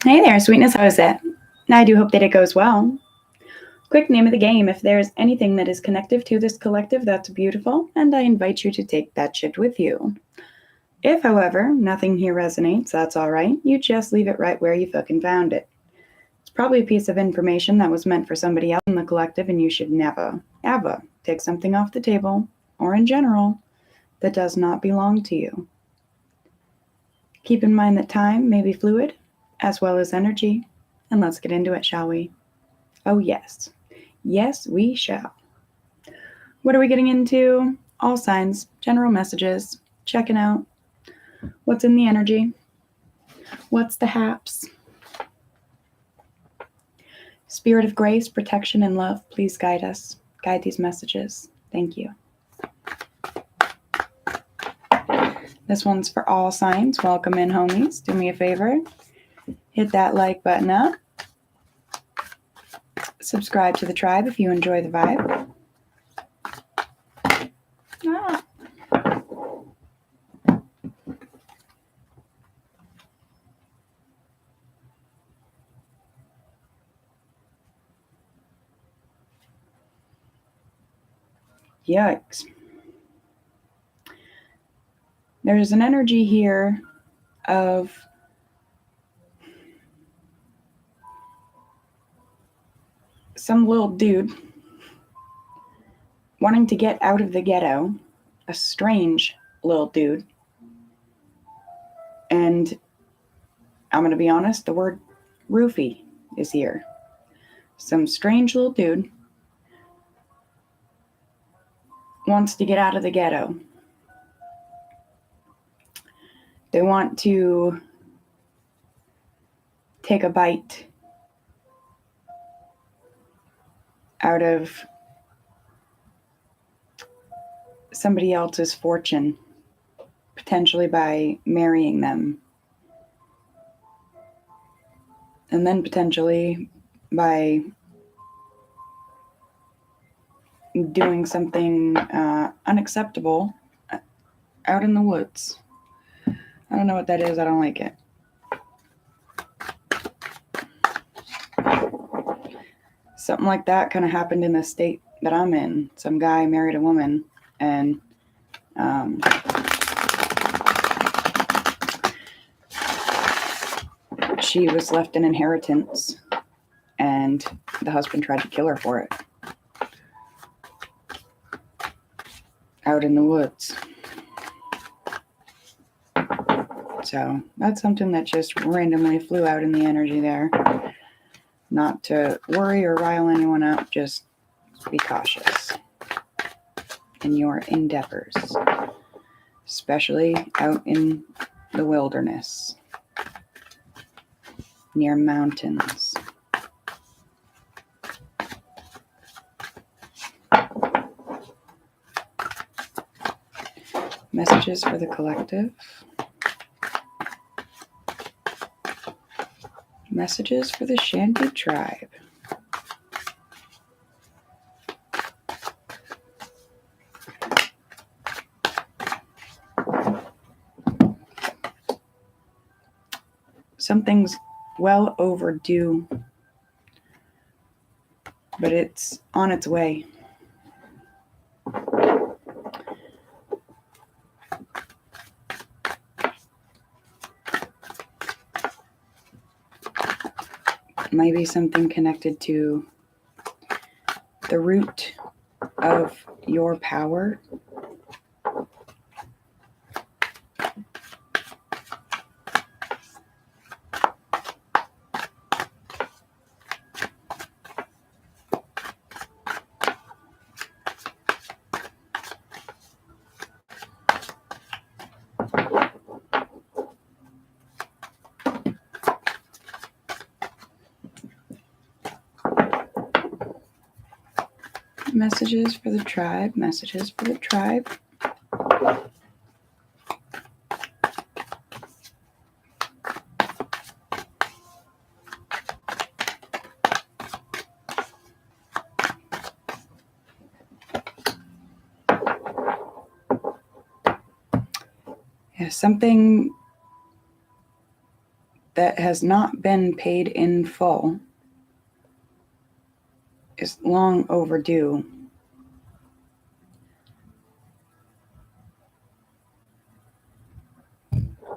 Hey there, sweetness. How is it? I do hope that it goes well. Quick name of the game. If there's anything that is connective to this collective, that's beautiful, and I invite you to take that shit with you. If, however, nothing here resonates, that's alright. You just leave it right where you fucking found it. It's probably a piece of information that was meant for somebody else in the collective, and you should never, ever take something off the table, or in general, that does not belong to you. Keep in mind that time may be fluid, as well as energy, and let's get into it, shall we? Oh, yes. Yes, we shall. What are we getting into? All signs, general messages, checking out what's in the energy, what's the haps. Spirit of grace, protection, and love, please guide us. Guide these messages. Thank you. This one's for all signs. Welcome in, homies. Do me a favor. Hit that like button up. Subscribe to the tribe if you enjoy the vibe. Ah. Yikes. There's an energy here of some little dude wanting to get out of the ghetto, a strange little dude. And I'm going to be honest, the word roofie is here. Some strange little dude wants to get out of the ghetto. They want to take a bite out of somebody else's fortune, potentially by marrying them, and then potentially by doing something unacceptable out in the woods. I don't know what that is. I don't like it. Something like that kind of happened in the state that I'm in. Some guy married a woman, and she was left an inheritance, and the husband tried to kill her for it out in the woods. So that's something that just randomly flew out in the energy there. Not to worry or rile anyone up, just be cautious in your endeavors, especially out in the wilderness, near mountains. Messages for the collective. Messages for the Shanty tribe. Something's well overdue, but it's on its way. Maybe something connected to the root of your power. Messages for the tribe. Messages for the tribe. Yeah, something that has not been paid in full is long overdue.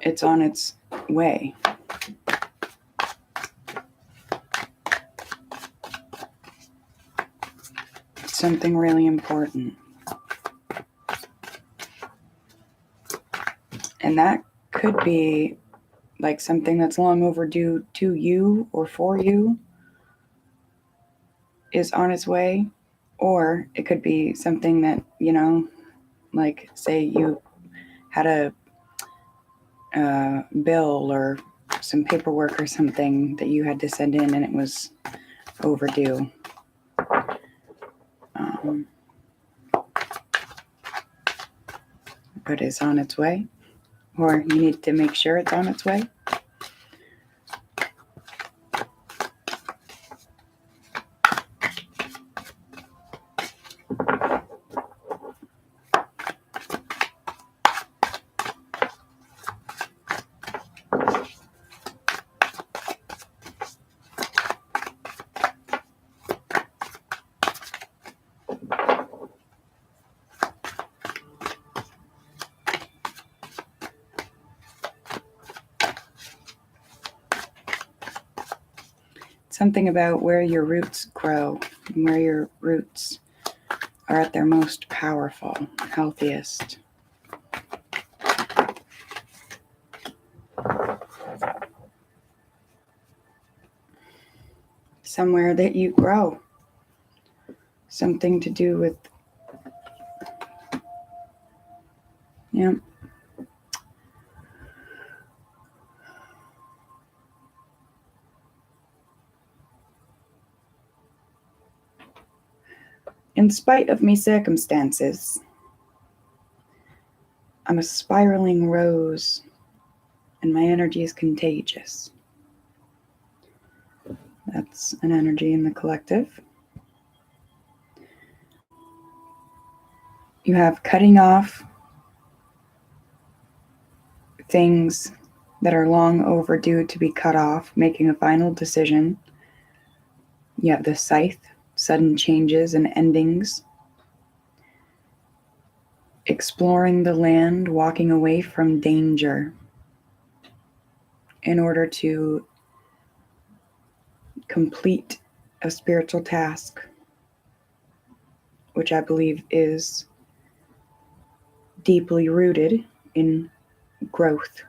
It's on its way. It's something really important. And that could be like something that's long overdue to you or for you is on its way. Or it could be something that, like say you had a bill or some paperwork or something that you had to send in and it was overdue. But it's on its way, or you need to make sure it's on its way. Something about where your roots grow and where your roots are at their most powerful, healthiest. Somewhere that you grow. Something to do with, yeah. In spite of me circumstances, I'm a spiraling rose, and my energy is contagious. That's an energy in the collective. You have cutting off things that are long overdue to be cut off, making a final decision. You have the scythe, sudden changes and endings. Exploring the land, walking away from danger in order to complete a spiritual task, which I believe is deeply rooted in growth.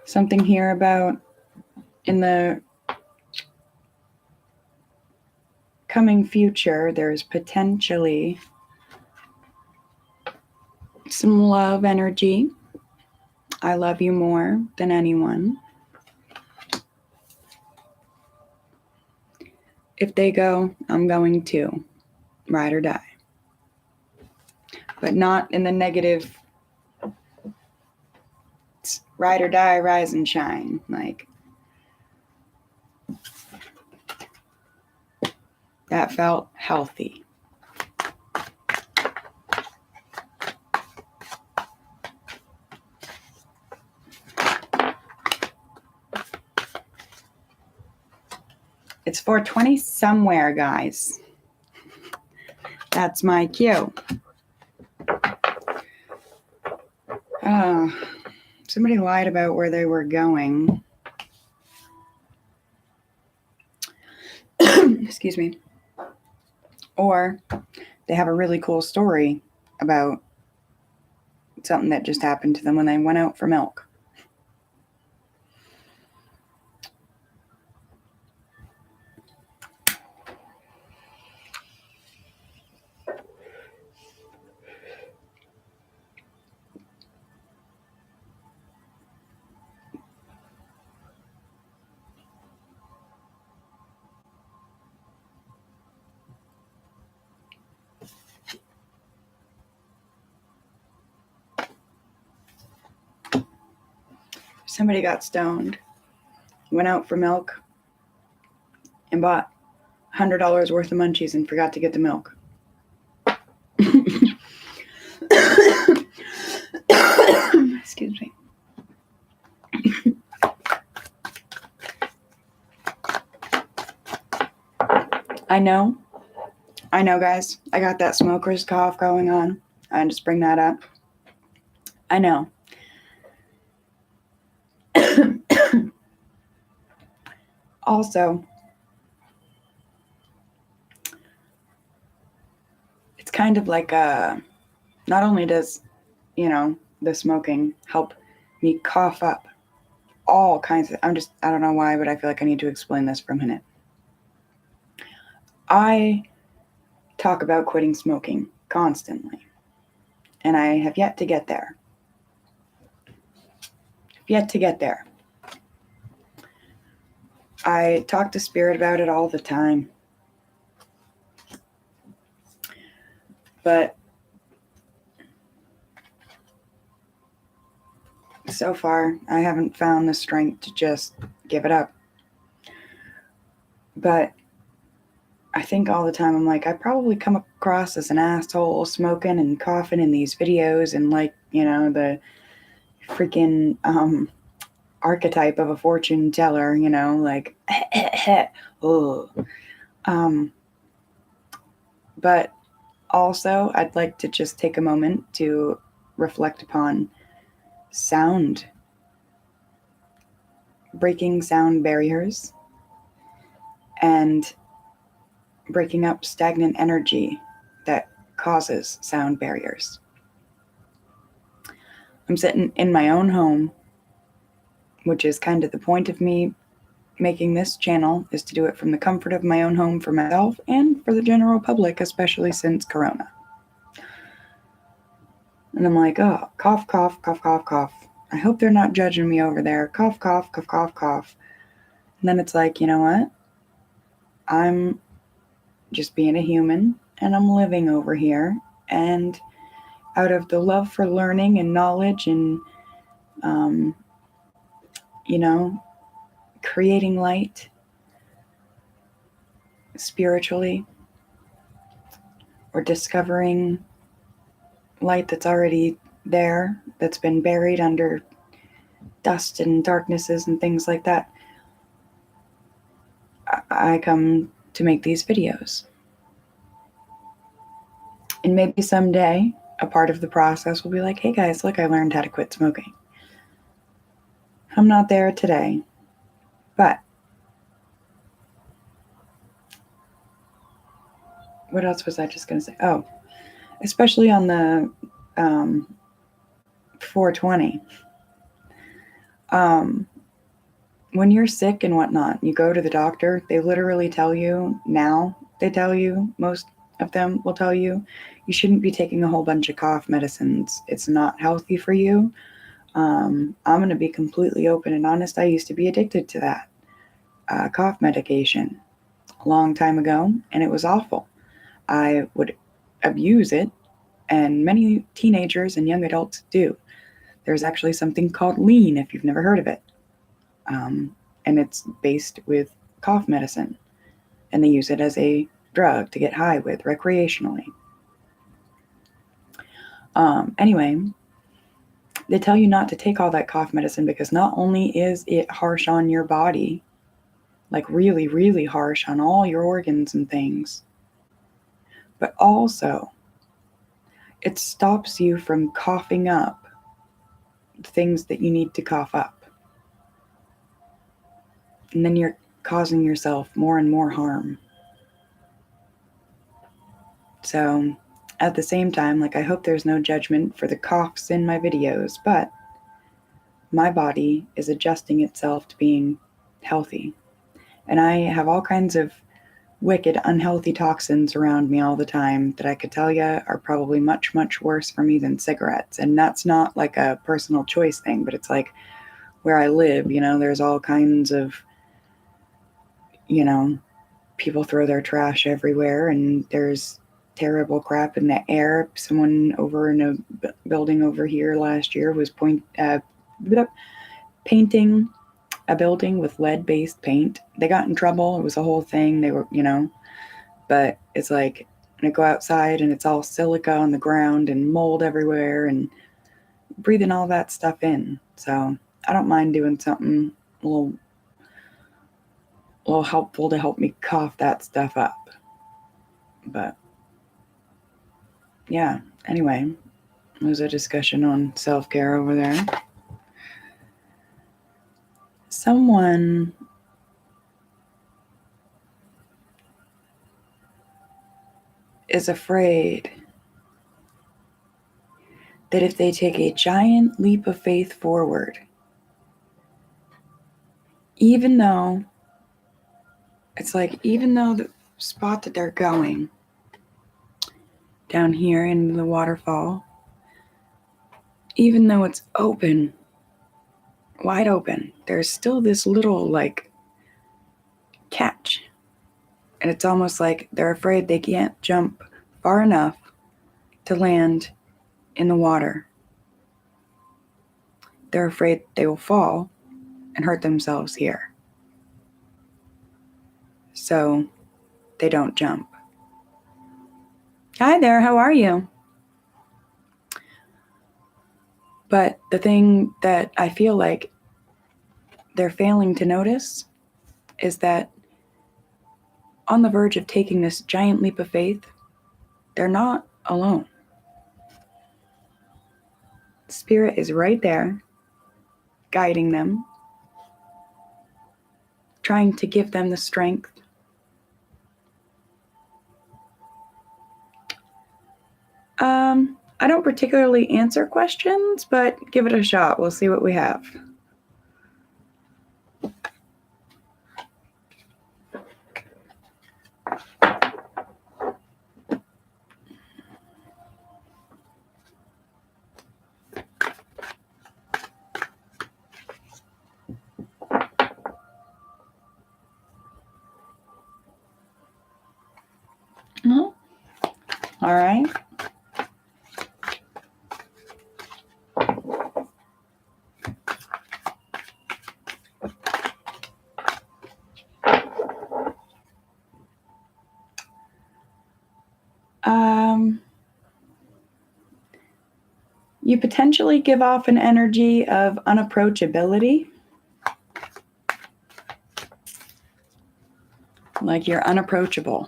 Something here about in the coming future, there's potentially some love energy. I love you more than anyone. If they go, I'm going to. Ride or die. But not in the negative, ride or die, rise and shine. Like, that felt healthy. It's 4:20 somewhere, guys. That's my cue. Somebody lied about where they were going. Excuse me. Or they have a really cool story about something that just happened to them when they went out for milk. Somebody got stoned, went out for milk, and bought $100 worth of munchies and forgot to get the milk. Excuse me. I know, guys. I got that smoker's cough going on. I just bring that up. I know. Also, it's kind of like not only does, the smoking help me cough up all kinds of, I don't know why, but I feel like I need to explain this for a minute. I talk about quitting smoking constantly, and I have yet to get there. I talk to Spirit about it all the time. But so far, I haven't found the strength to just give it up. But I think all the time I'm like, I probably come across as an asshole smoking and coughing in these videos and like, the freaking archetype of a fortune teller, like, oh. But also, I'd like to just take a moment to reflect upon sound, breaking sound barriers, and breaking up stagnant energy that causes sound barriers. I'm sitting in my own home, which is kind of the point of me making this channel, is to do it from the comfort of my own home for myself and for the general public, especially since Corona. And I'm like, oh, cough, cough, cough, cough, cough. I hope they're not judging me over there. Cough, cough, cough, cough, cough. And then it's like, you know what? I'm just being a human and I'm living over here. And out of the love for learning and knowledge and, creating light spiritually, or discovering light that's already there, that's been buried under dust and darknesses and things like that, I come to make these videos. And maybe someday a part of the process will be like, hey guys, look, I learned how to quit smoking. I'm not there today, but what else was I just going to say? Oh, especially on the 420. When you're sick and whatnot, you go to the doctor, they literally tell you now, most of them will tell you shouldn't be taking a whole bunch of cough medicines. It's not healthy for you. I'm going to be completely open and honest. I used to be addicted to that cough medication a long time ago, and it was awful. I would abuse it, and many teenagers and young adults do. There's actually something called lean, if you've never heard of it. And it's based with cough medicine, and they use it as a drug to get high with recreationally. Anyway, they tell you not to take all that cough medicine because not only is it harsh on your body, like really, really harsh on all your organs and things, but also it stops you from coughing up things that you need to cough up. And then you're causing yourself more and more harm. So at the same time, like, I hope there's no judgment for the coughs in my videos, but my body is adjusting itself to being healthy. And I have all kinds of wicked, unhealthy toxins around me all the time that I could tell you are probably much, much worse for me than cigarettes. And that's not like a personal choice thing, but it's like where I live, there's all kinds of, people throw their trash everywhere, and there's terrible crap in the air. Someone over in a building over here last year was painting a building with lead-based paint. They got in trouble. It was a whole thing. They were, but it's like when I go outside and it's all silica on the ground and mold everywhere and breathing all that stuff in. So I don't mind doing something a little helpful to help me cough that stuff up. But yeah, anyway, there's a discussion on self-care over there. Someone is afraid that if they take a giant leap of faith forward, even though the spot that they're going down here in the waterfall, even though it's open, wide open, there's still this little catch. And it's almost like they're afraid they can't jump far enough to land in the water. They're afraid they will fall and hurt themselves here. So they don't jump. Hi there, how are you? But the thing that I feel like they're failing to notice is that on the verge of taking this giant leap of faith, they're not alone. Spirit is right there, guiding them, trying to give them the strength. I don't particularly answer questions, but give it a shot. We'll see what we have. Oh, all right. You potentially give off an energy of unapproachability. Like you're unapproachable.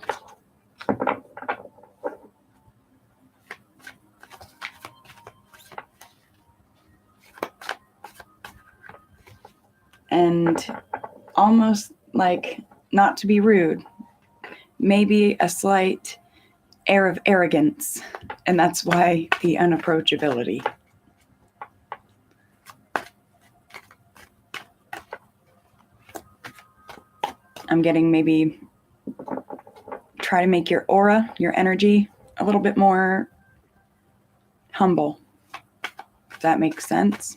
And almost like, not to be rude, maybe a slight air of arrogance. And that's why the unapproachability. I'm getting maybe try to make your aura, your energy, a little bit more humble. If that makes sense.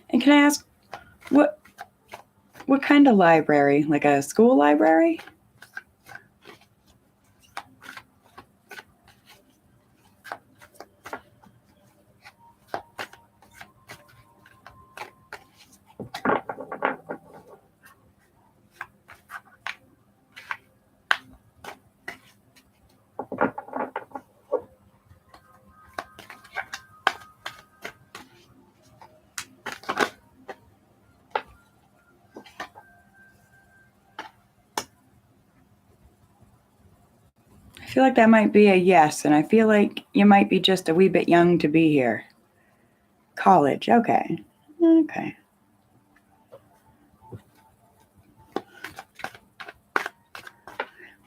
And can I ask, what kind of library? Like a school library? I feel like that might be a yes, and I feel like you might be just a wee bit young to be here. College, okay. Okay.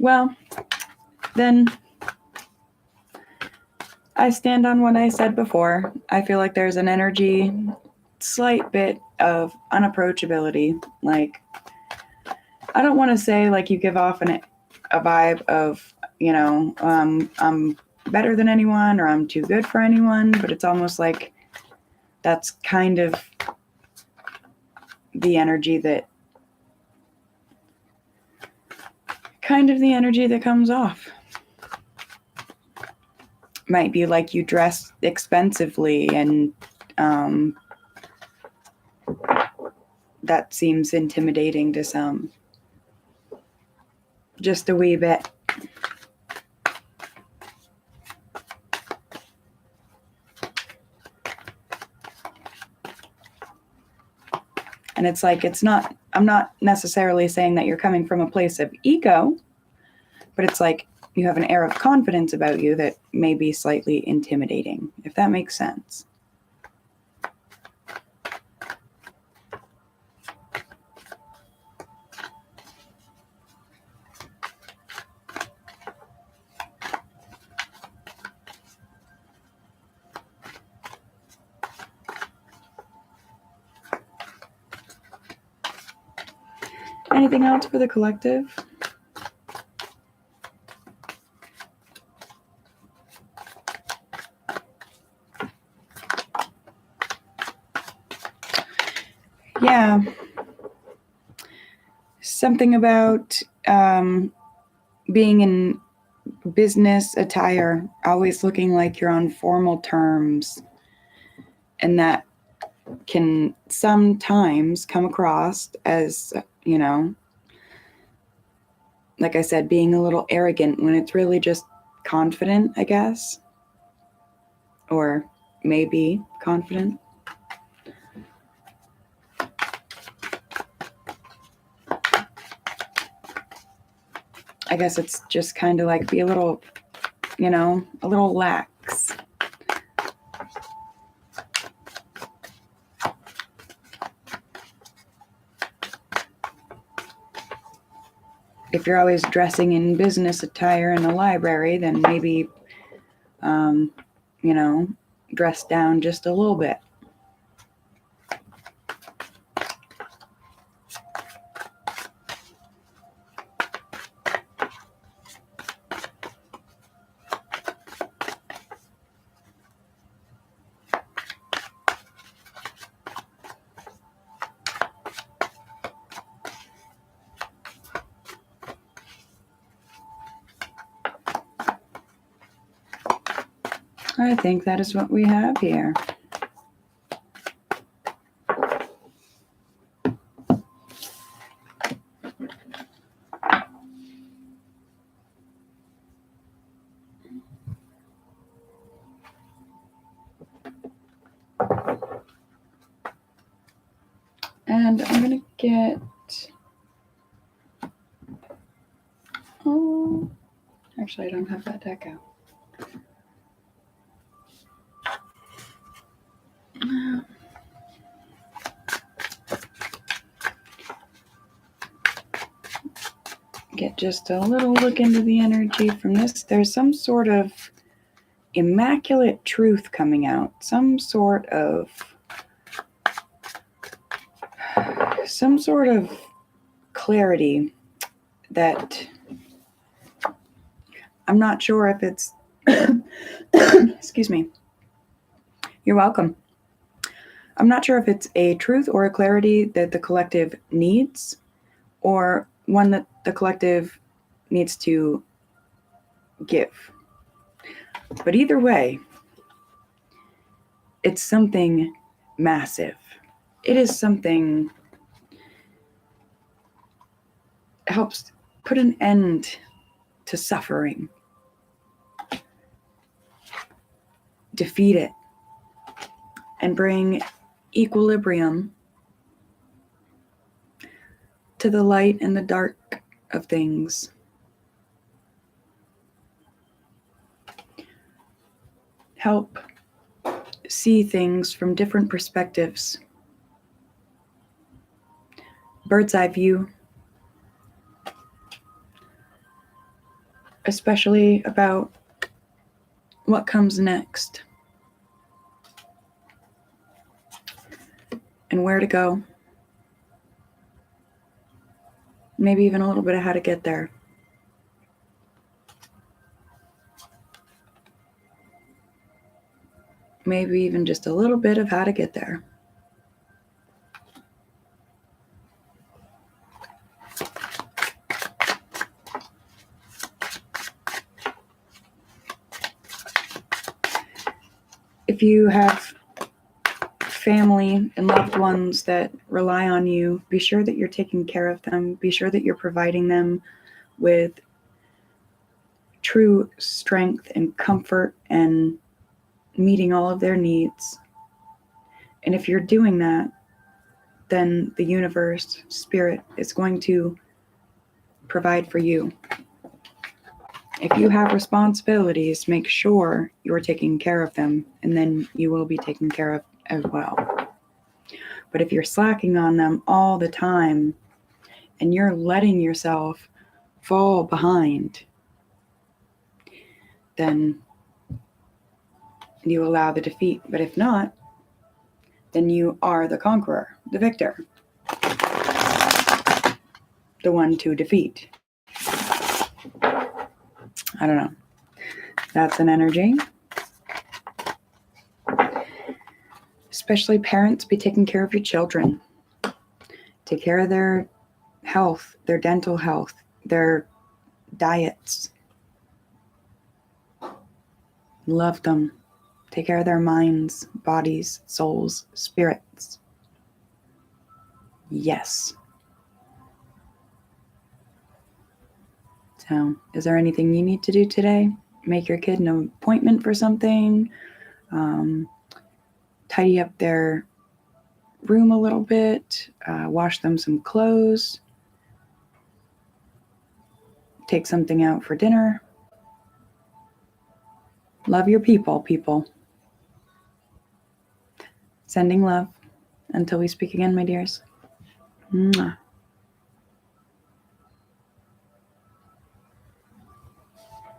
Well, then I stand on what I said before. I feel like there's an energy slight bit of unapproachability. Like, I don't want to say like you give off a vibe of, I'm better than anyone or I'm too good for anyone, but it's almost like that's kind of the energy that comes off. Might be like you dress expensively and that seems intimidating to some. Just a wee bit. And it's like, I'm not necessarily saying that you're coming from a place of ego, but it's like you have an air of confidence about you that may be slightly intimidating, if that makes sense. Anything else for the collective? Yeah. Something about being in business attire, always looking like you're on formal terms. And that can sometimes come across as, like I said, being a little arrogant when it's really just confident, I guess. Or maybe confident. I guess it's just kind of like be a little, a little lax. If you're always dressing in business attire in the library, then maybe, dress down just a little bit. I think that is what we have here. And I'm going to get... Oh, actually, I don't have that deck out. Get just a little look into the energy from this. There's some sort of immaculate truth coming out. Some sort of clarity that I'm not sure if it's excuse me. You're welcome. I'm not sure if it's a truth or a clarity that the collective needs, or one that the collective needs to give. But either way, it's something massive. It is something that helps put an end to suffering, defeat it, and bring equilibrium to the light and the dark of things. Help see things from different perspectives. Bird's eye view. Especially about what comes next. and where to go. Maybe even a little bit of how to get there. Maybe even just a little bit of how to get there. If you have family and loved ones that rely on you, be sure that you're taking care of them. Be sure that you're providing them with true strength and comfort and meeting all of their needs. And if you're doing that, then the universe, spirit, is going to provide for you. If you have responsibilities, make sure you're taking care of them, and then you will be taken care of as well. But if you're slacking on them all the time and you're letting yourself fall behind, then you allow the defeat. But if not, then you are the conqueror, the victor, the one to defeat. I don't know. That's an energy. Especially parents, be taking care of your children. Take care of their health, their dental health, their diets. Love them. Take care of their minds, bodies, souls, spirits. Yes. So, is there anything you need to do today? Make your kid an appointment for something. Tidy up their room a little bit. Wash them some clothes. Take something out for dinner. Love your people. Sending love. Until we speak again, my dears. Mwah.